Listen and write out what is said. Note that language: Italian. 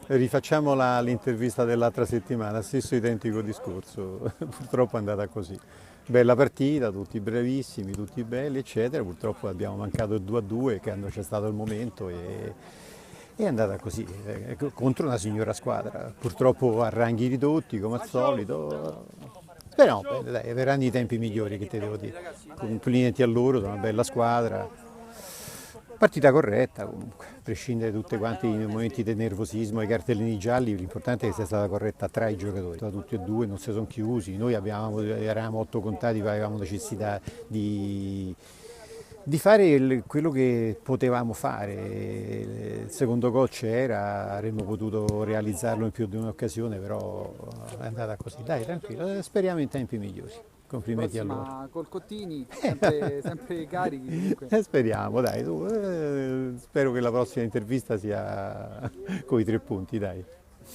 Rifacciamo l'intervista dell'altra settimana, stesso identico discorso, purtroppo è andata così. Bella partita, tutti bravissimi, tutti belli, eccetera. Purtroppo abbiamo mancato il 2-2 quando c'è stato il momento e è andata così, contro una signora squadra. Purtroppo a ranghi ridotti, come al solito. Speriamo, bene, dai, verranno i tempi migliori, che te devo dire. Complimenti a loro, sono una bella squadra. Partita corretta comunque, a prescindere da tutti quanti i momenti di nervosismo, i cartellini gialli, l'importante è che sia stata corretta tra i giocatori, tra tutti e due, non si sono chiusi, noi eravamo 8 contati, avevamo necessità di fare quello che potevamo fare. Il secondo gol c'era, avremmo potuto realizzarlo in più di un'occasione, però è andata così. Dai, tranquillo, speriamo in tempi migliori. Complimenti a loro. Prossima col Cottini, sempre carichi comunque. Speriamo, dai, spero che la prossima intervista sia con i 3 punti, dai.